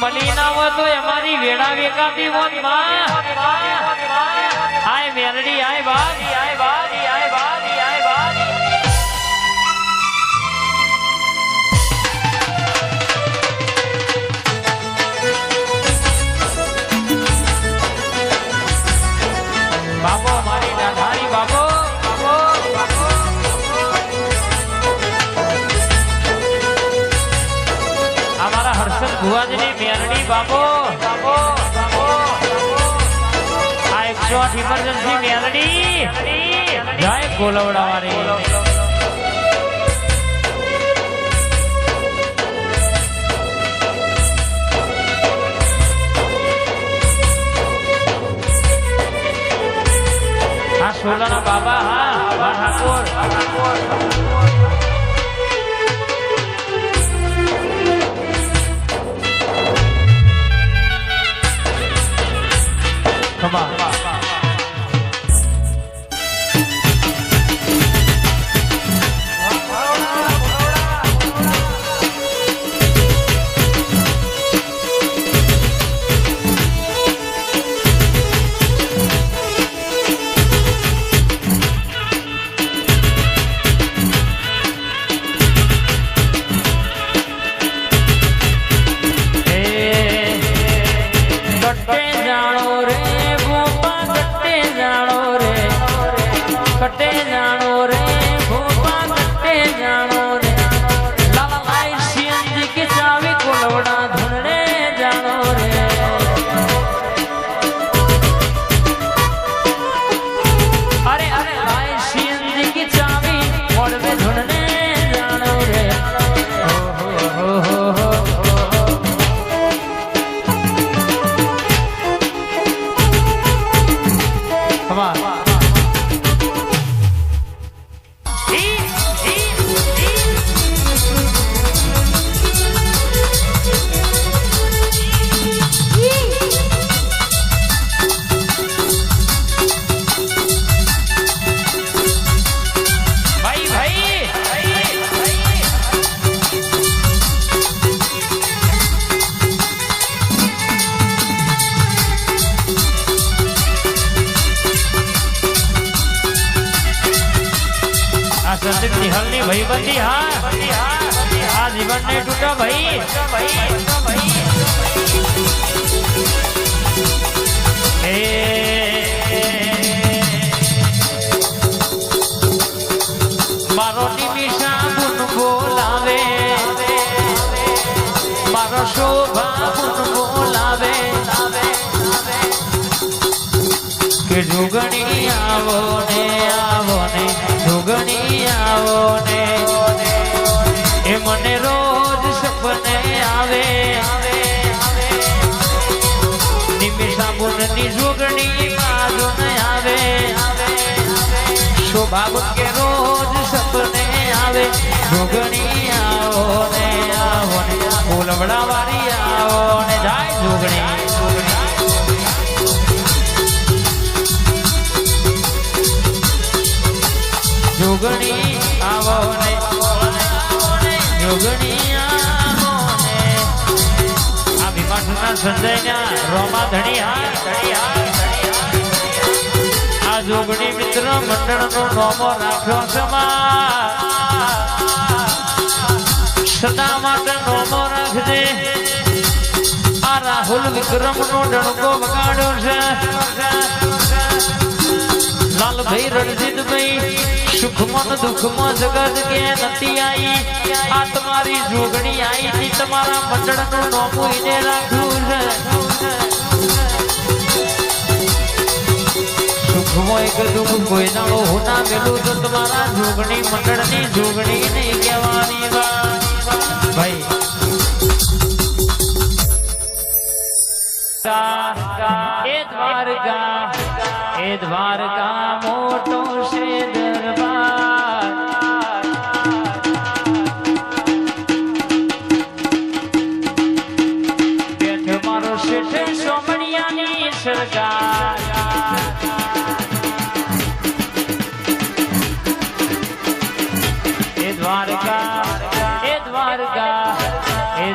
મલીના તો અમારી વેડા વેકાતી હોત માં આય મેલડી આય બાજી આય બાજી આય બાજી આય બાજી બાબો મારી દાઢારી બાબો અમારા હર્ષદ ભુવાજીની મેલડી બાબો બાબો આ 108 ઇમરજન્સી મેલડી જય ગોલવડાવાળી આ સોલાના બાબા હા ઠાકોર Come on. कटे जानो रे भोपा कटे जानो रे लाला लाई सीएनजी की चावी कोलवड़ा ढूंढने जानो रे अरे अरे लाई सीएनजी की चावी मोड़वे ढूंढने जानो रे हो come on संदीप निहल ने भाई बंदी हाँ जीवन ने टूटा भाई मारो निमिषा बुन बोलावे मारो शोभा बुन बोलावे के जुगणी आवो ने जुगणी आवो ने ए मने रोज सपने आवे निमिषा बुननी जुगणी बाजू न आवे शोभा बुन के रोज सपने आवे जुगणी आवो ने बोलवड़ा वारी आवो ने जाय जुगणी जुगणी आवो ने जुगणी आवो ने आ भीमाशंकर संजयना रोमा धणी आ जुगणी मित्र मंडळनो नोमो राख्यो समा सदा माटे नोमो राखजे आ राहुल विक्रमनो डणको वगाड्यो छे लाल भाई रणजीत भाई सुख मन दुख में जगत के नती आई आ तुम्हारी जोगणी आई थी तुम्हारा मंडल नो नोमू इने राखू छे सुख में एक दुख कोई ना हो ना मिलू तो तुम्हारा जोगणी मंडल नी जोगणी नहीं कहवानी भाई ए द्वारका मोटो से दरबार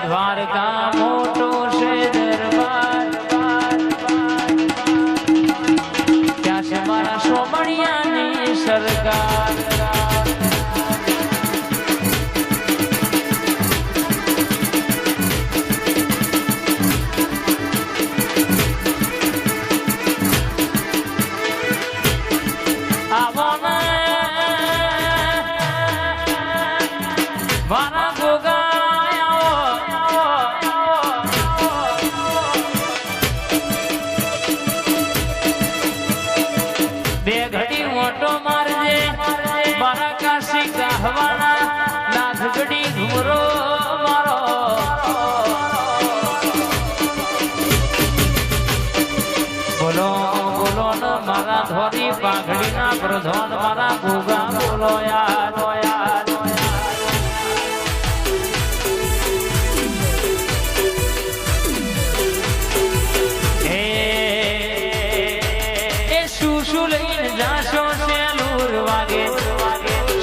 દ્વારકા મોટો છે દરબાર ત્યાં છે મારા સોમણિયાની સરકાર ધોરી પાઘડી ના પ્રધાન મારા ભૂગા બોલો યાર શું લઈને જાશો સેલુર વાગે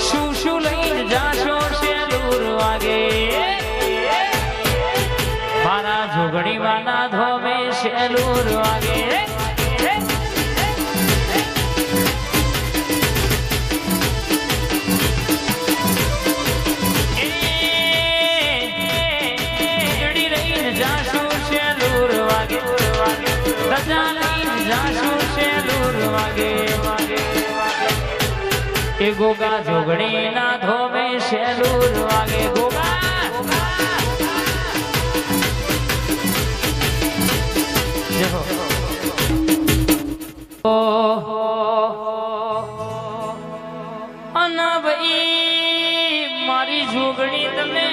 શું લઈને જાશો સેલુર વાગે મારા જોગણી વાના ધોમે સેલુર વાગે એ ગોગા જોગણી ના ધોમે શેલુર વાગે ગોગા અના ભાઈ મારી જોગણી તમે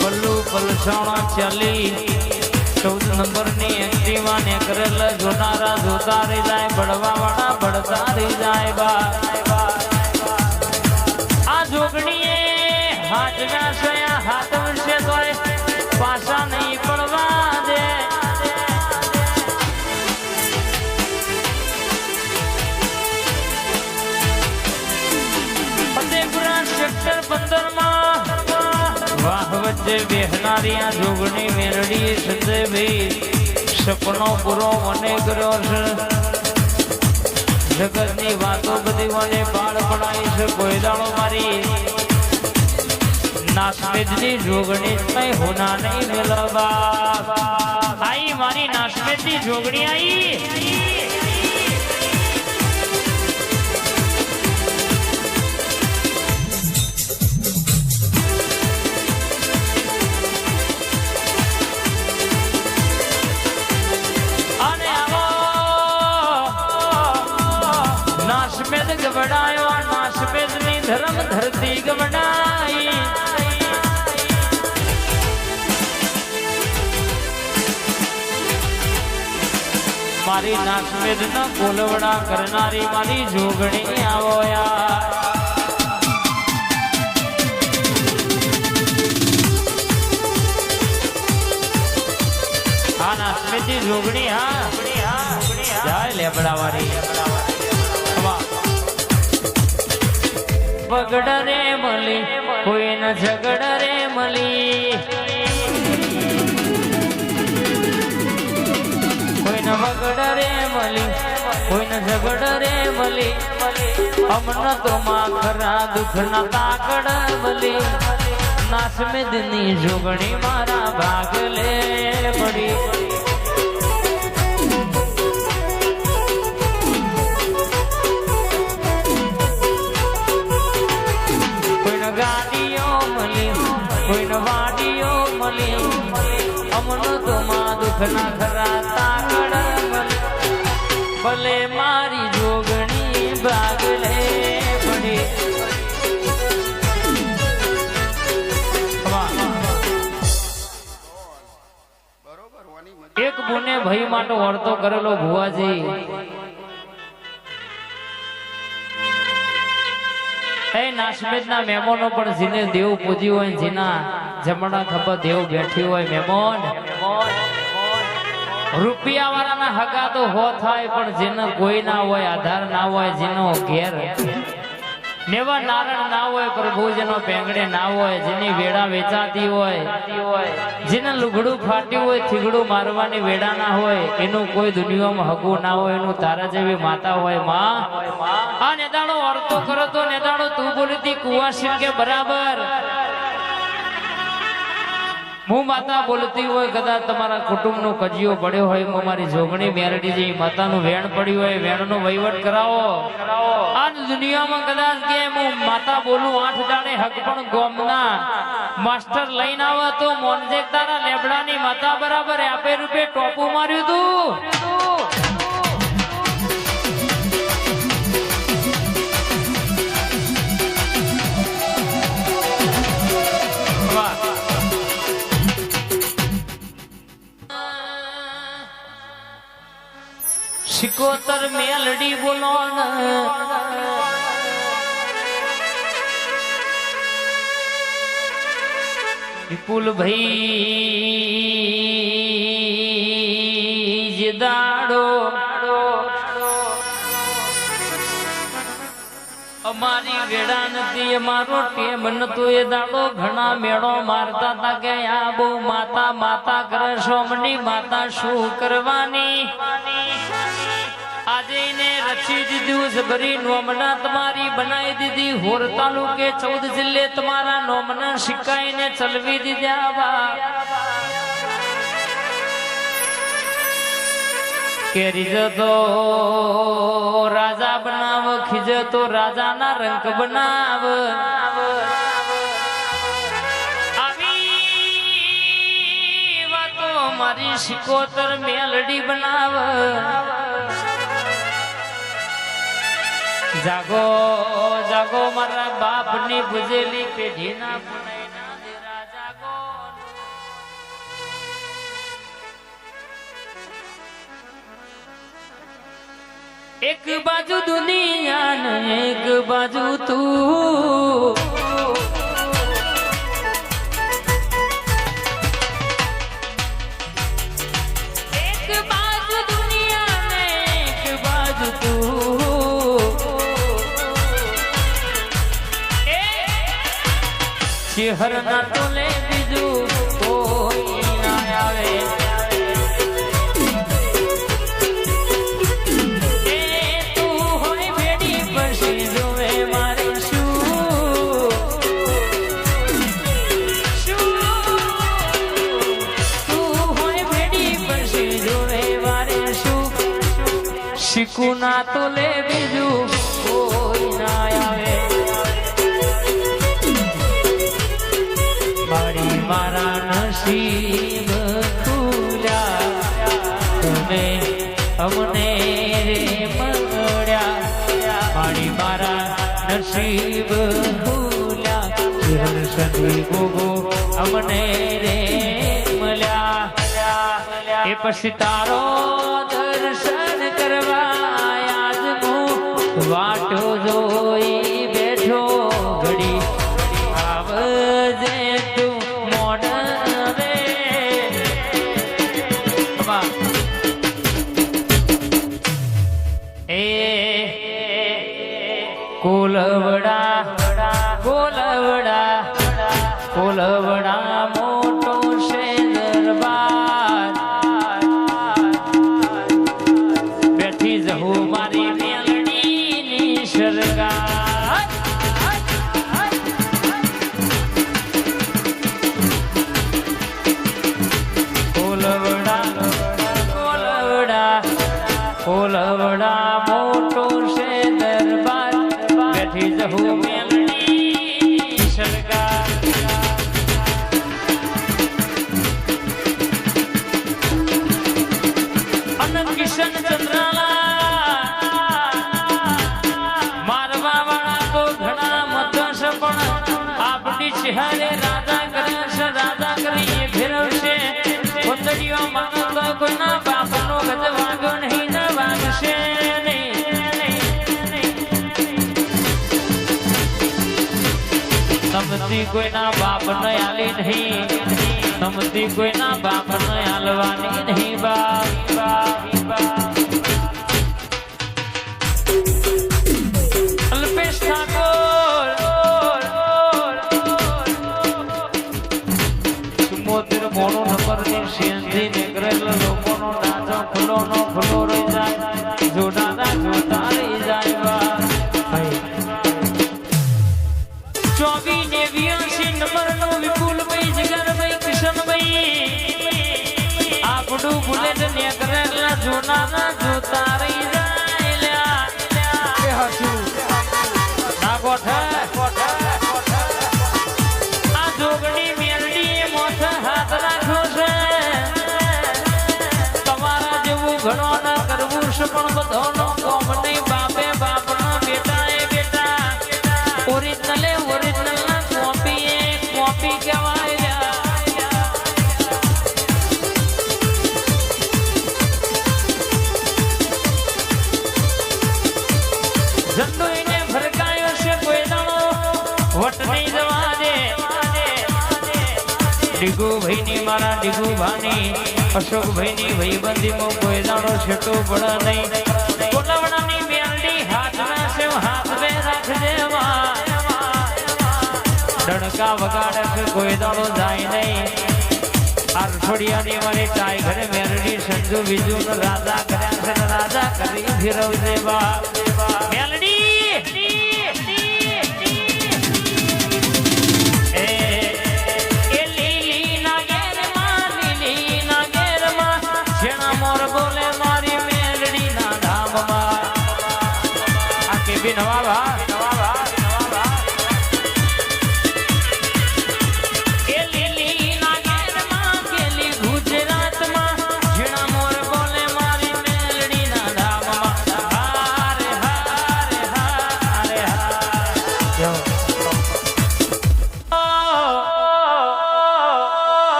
પલ્લુ પલસાણા ચાલી 14 નંબરની એક્ટિવા ને કરેલ જોનારા જોતા રહી જાય બળવા વાળા બળતા રહી જાય બા આ જોગણીએ હાથ ના સયા હાથ વર્ષે તોય પાછા નહીં પડવા દે ફતેપુરા સેક્ટર 15 માં વાહ વચ્ચે બેહનારી આ જોગણી મેરડી સંજયભાઈ સપનો પૂરો મને કર્યો છે જગતની વાતો બધી મને પાળ પડાઈ છે કોઈ દાડો મારી નાસમેદની જોગણી કઈ હોના નહીં મેળવા આઈ મારી નાસમેદની જોગણી આઈ ગવડાયો નાસમેદની ધર્મ ધરતી ગવડાઈ મારી નાસમેદ ના કોલવડા કરનારી મારી જોગણી આવો યાર આ નાસમેદની જોગણી હા જાય લેબડાવાળી બગડ રે મળી કોઈ ન ઝગડ રે મળી કોઈ ન બગડ રે મળી કોઈ ન ઝગડ રે મળી અમન તો માં ખરા દુઃખ ના તાકડ મળી નાસમેદની જોગણી મારા ભાગલે પડી કોઈનો વાડીઓ મળી અમન તો માં દુઃખ ના ખરા તાકડ મળી ભલે મારી જોગણી ભાગલે પડી એક બુને ભાઈ માટે વર્તો કરેલો ભુવાજી એ નાસમેદ ના મહેમાનો પણ જેને દેવ પૂજ્યું હોય જેના જમણા ખભા દેવ બેઠી હોય મહેમાન રૂપિયા વાળાના હગા તો હો થાય, પણ જેનો કોઈ ના હોય, આધાર ના હોય, જેનો ઘેર નેવા નારણ ના હોય, પ્રભુ જેનો પેંગડે ના હોય, જેની વેડા વેચાતી હોય, જેને લુગડું ફાટ્યું હોય, થીગડું મારવાની વેડા ના હોય, એનું કોઈ દુનિયામાં હગું ના હોય, એનું તારા જેવી માતા હોય. માં આ નેદાણો અર્થો કરો તો નેદાણો તું બોલતી કુવાસી કે બરાબર હું માતા બોલતી હોય, કદાચ તમારા કુટુંબનો કજિયો પડ્યો હોય, મારી જોગણી મેરડી જેવી માતાનું વેણ પડ્યું હોય, વેણનો વહીવટ કરાવો. આ દુનિયામાં કદાચ કે હું માતા બોલું 8 દાડે હક પણ ગોમના માસ્ટર લઈને આવે તો મોનજેક તારા લેબડાની માતા બરાબર આપે રૂપે ટોપું માર્યું તું. શિકોતર મેલડી બોલો વિપુલ ભાઈ જે દાડો અમારી વેડા નથી, અમારો ટેમ નતો એ દાડો ઘણા મેળો મારતા હતા કે આ બહુ માતા માતા કરે સોમની માતા શું કરવાની. આજે એને રચી દીધું સબરી નોમના તમારી બનાવી દીધી, હોર તાલુકે 14 જિલ્લે તમારા નોમના શિકાઈને ચલવી દીધા. કે રીજતો રાજા બનાવ, ખીજતો રાજાના રંગ બનાવ. આવી વાતો મારી શિકોતર મેલડી બનાવ. જાગો જાગો મારા બાપની ભુજેલી પેઢીના પુનૈના દેરા જાગો. એક બાજુ દુનિયા ને એક બાજુ તું, એક બાજુ દુનિયા ને એક બાજુ તું. શહેર ના તોલે બીજું કોઈ ના આવે. તું હોય ભેડી પછી જોવે મારે શું તું હોય ભેડી પછી જોવે મારે શું. શીખું ના તોલે બીજું કોઈ ના આવે. મારા નસીબ ખુલ્યા તમે અમને રે મળ્યા. મારી મારા નસીબ ખુલ્યા હર્ષની ગોગો અમને રે મળ્યા. એ પછી તારો દર્શન કરવા આજ હું વાટો જોઈ બેઠો. ઘડી આવજે તું મોડ રે. એ કોલવડા કોલવડા કોલવડા મોટો છે દરબાર. બેઠી જહું મારી મેલડીની સરકાર. કોલવડા મોટો છે દરબાર. બેઠી જહું મેલડી સરકાર. અનંત કિશન ચંદ્રાલા મારવા વાળા તો ઘણા મતસ, પણ આપણી ચહેરે રાજા કરે છે. રાજા કરી ફેરવશે કોતડીઓ માનતો કોઈના બાપનો ગજ વાગ્યો નહીં ને વાગશે નહીં. સમતી કોઈના બાપ ન આલી નહીં, સમતી કોઈના બાપ ન આલવાની નહીં. બાપ ખુલ્લો નો ખુલ્લો રહી જાય જોડાના જોતા રહી જાય 24 ને 82 નંબર નો વિપુલભાઈ જગરભાઈ કિશનભાઈ આપણું બુલેટ ને કરેલા જોડાના જોતા રહી જાય ના આ જોગણી મેલડી મોથ હાથ રાખ્યો છે તમારા જેવું ઘણો ના કરવું છે પણ બધો નો કોમ નહીં બાપે બાપના બેટા એ બેટા ઓરિજિનલ ના કોપી કહેવાય ઝંડો એને ફરકાયો છે કોઈ દાણો વટ નહીં જવા દે ડીગુ ભાઈ ની મારા ડીગુ ભાની અશોકભાઈ ની ભાઈબંધી માં કોઈ દાણો છેટો પડે નહીં કોલાવડાની મેલડી હાથના સેવ હાથ બે રાખજે ડણકા વગાડે છે કોઈ દાણો જાય નહીં આરફોડિયાની મારી ટાઈગર મેલડી સંજુ બીજુ રાજા કર્યા છે રાજા કરી ફેરવજે બા મેલડી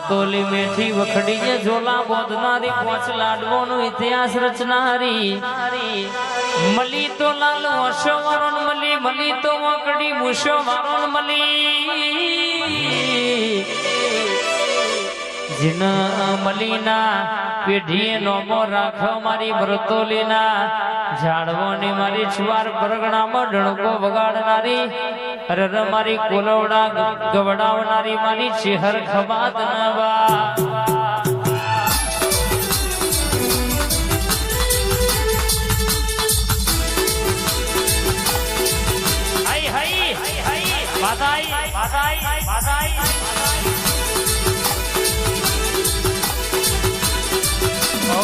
મરતોલી મેઠી વખડીએ ઝોલા બોધનારી પોચ લાડવોનો ઇતિહાસ રચનારી મલી તો લાલ વર્ષો વારોન મલી તો વકડી મુશો વારોન મલી જીન મલીના પેઢીએ નોમો રાખો મારી મરતોલીના ઝાડવોની મારી છુવાર પરગણામાં ડણકો વગાડનારી અરે મારી કોલવડા ગવડાવનારી મારી ચેહર ખબાત નવા હાય હાય હાય બાધાઈ બાધાઈ બાધાઈ ઓ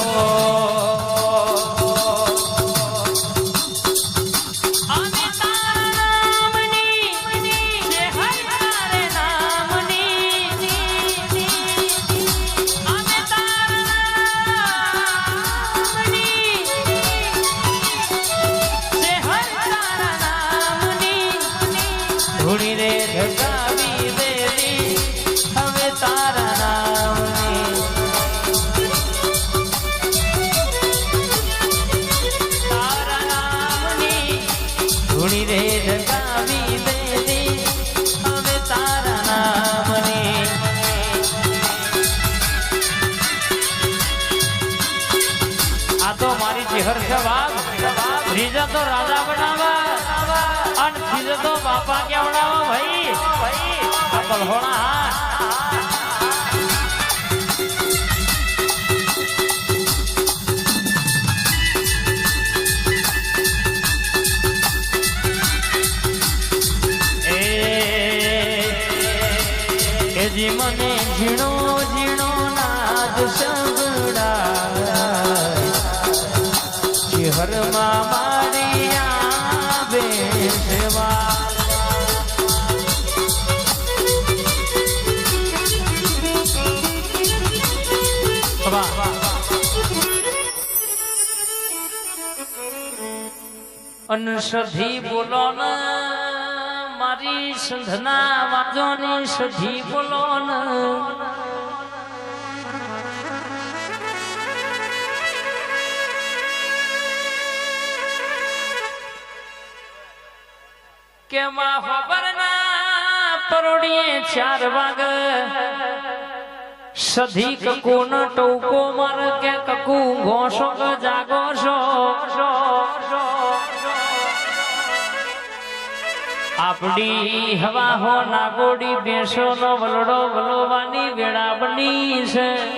तो राजा बनावा और फिर तो बापा क्या बनावा भाई अकल होना जी मने झीणो झीणो नाद संगड़ा हर मामा અનસધી બોલો ન મારી સંધના વાજોની સધી બોલો ન કે માં ખબર ના પરોડીએ 4 વાગ સધી કકુ ન ટોકો માર કે કકુ ઘોષો જાગો છો આપડી હવા હો નાગોડી બેસો નો વલડો વલોવાની વેળા બની છે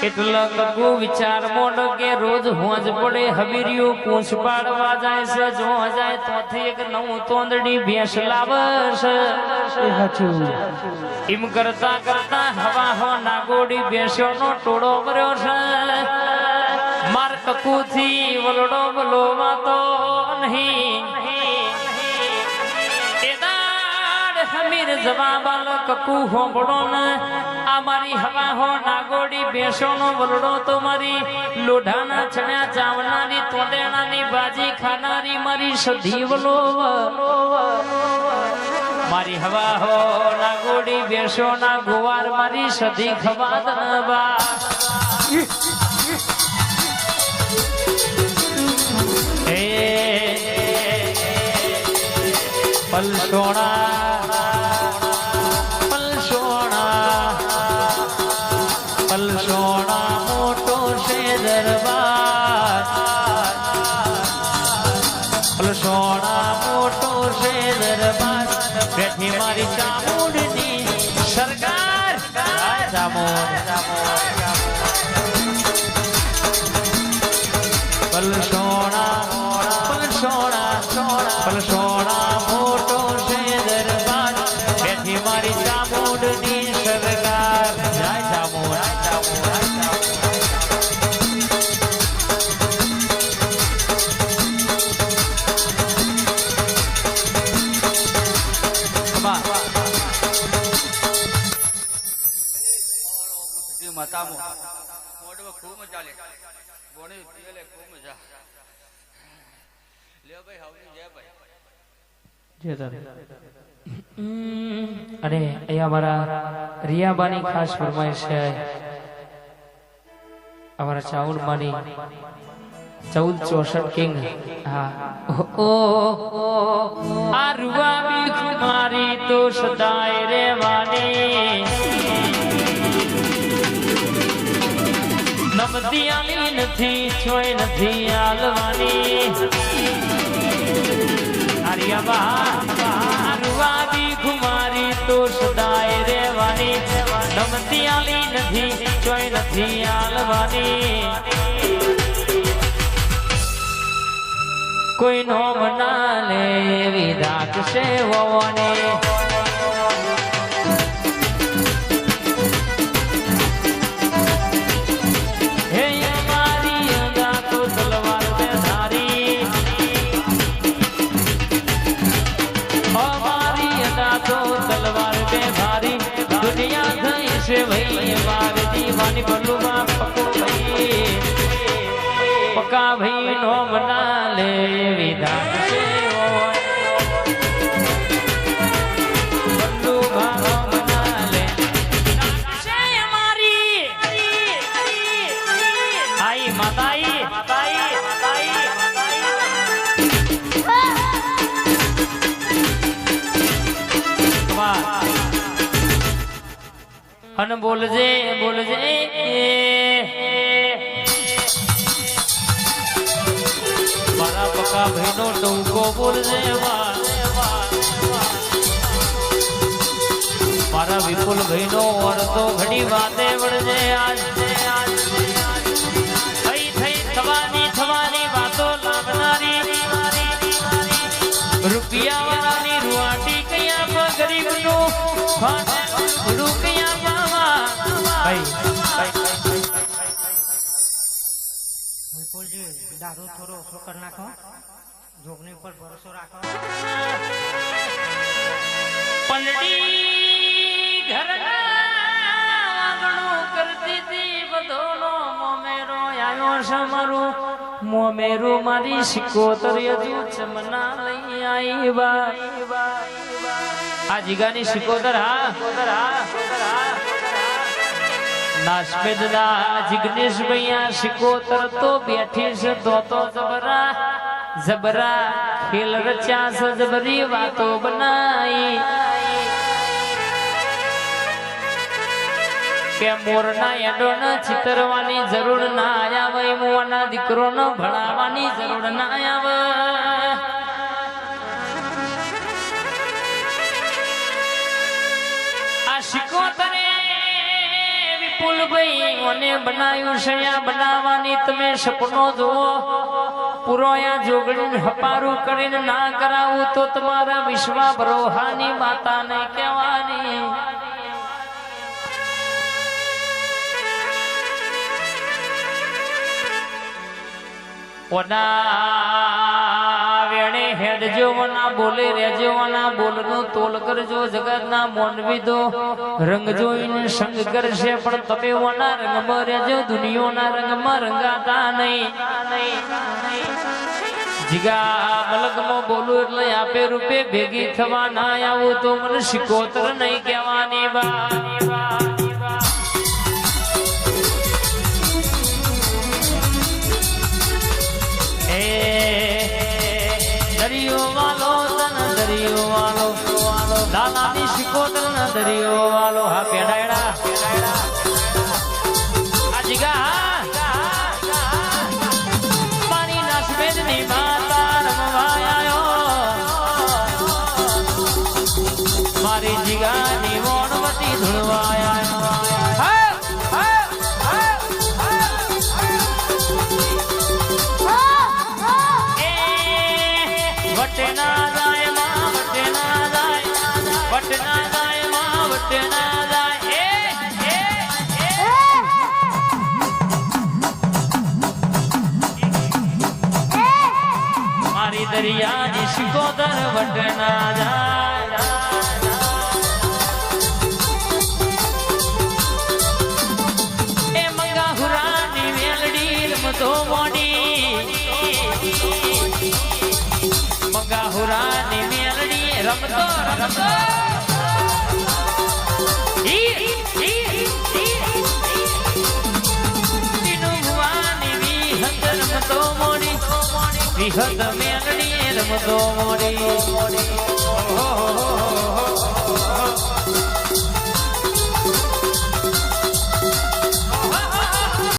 એટલે કગુ વિચાર મોડ કે રોજ હોજ પડે હબીરિયું પૂંછ પાડવા જાય છે જો જાય તોથી એક નવું તોંદડી ભેંસ લાવશે એમ કરતા કરતા હવા હો નાગોડી બેસો નો ટોળો ભર્યો છે માર કકુ થી વલડો વલોવા તો નહીં હમીર જવાબ કકુ હોંભળો ને આ મારી હવા હો નાગોડી બેસો નો વલડો તો મારી લોઢાના છણ્યા ચાવનારી તોડેણાની બાજી ખાનારી મારી સધી વલો મારી હવા હો નાગોડી બેસો ના ગુવાર મારી સધી ખવાદ બા પલસોણા મોટો છે દરબાર પલસોણા મોટો છે દરબાર બેઠી મારી ચામુંડની સરકાર પલસોણા મોટો છે દરબાર બેઠી મારી ચામુંડની સરકાર જય ચામુંડ મતામો મોડવા ખૂબ મજા લે ગોણી પીલે ખૂબ મજા લે ભાઈ હાવની જય ભાઈ અને અહીંયા મારા રિયાબાની ખાસ ફરમાઈશ છે અમારા ચાઉંડમાની 1464 કિંગ હા ઓ આ રૂવાબી કુમારી તો સદાય રહેવાની નમતી આલી નથી છોય નથી આલવાની રૂવાબી કુમારી તો સદાય રહેવાની નમતી આલી નથી છોય નથી આલવાની કોઈ નો મના લે એવી દાત છે વવાની પકા ભાઈ નો મના લે વિધાન છે મના લે મારી આઈ માતાઈ અને બોલજે મારા પકા ભાઈનો ટૂંકો બોલજે મારા વિપુલ ભાઈનો અડધો ઘડી વાતે વળજે આજ થઈ થવાની વાતો લાવનારી રૂપિયા વાળાની રૂવાટી કયા ગરીબ નું રૂપિયા પાવા વિપુલજી દારૂ થોડો ઓછો કરી નાખો જોગની ઉપર ભરોસો રાખો પંડડી ઘરના વાગણું કરતી હતી બધોનો મોમેરો આવ્યો છે મારું મોમેરું મારી સિકોતર હજુ ચમના લઈ આવી બા આ જીગાની સિકોતર હા નાશમેદના જિગ્નેશ ભૈયા સિકોતર તો બેઠી છે તો જબરા ખેલ રચ્યા છે જબરી વાતો બનાઈ કે મોરના એડોન ચિતરવાની જરૂર ના આવે મોના દીકરોનો ભણાવવાની જરૂર ના આવે શિકોતરે વિપુલભાઈ મને બનાવ્યું છે આ બનાવવાની તમે સપનો જુઓ પૂરો આ જોગણી હપારું કરીને ના કરાવું તો તમારા વિશ્વા બ્રહ્માની માતાને કહેવાની ઓના વેણે હેડજો વના બોલે રેજો વના બોલનો તોલ કરજો જગતના મોનવી દો રંગ જોઈને સંગ કરશે પણ તમે વના રંગમાં રેજો દુનિયાના રંગમાં રંગાતા નહીં જીગા મલકમાં બોલું એટલે આપે રૂપે ભેગી થવા ના આવું તો મને શિકોતર નહીં કહેવાની બા દરિયો વાલો તન દરિયો વાલો લાલાની શિકોતર ના દરિયો વાલો હા પેડાયડા આ જીગા મારી નાસમેદની માતા રમવા આયો મારી જીગાની મોણવતી ધૂળવા આયો વટના જાય માં વટના જાય વટના જાય માં વટના જાય મારી દરિયાની શિકોતર વટના જાય એ મંગા હુરાની વેલડી રમતો મોડી મંગાહુરાની મેલડી રમતો રમતો રમતો મોડી વિહત મેલડી રમતો મોડી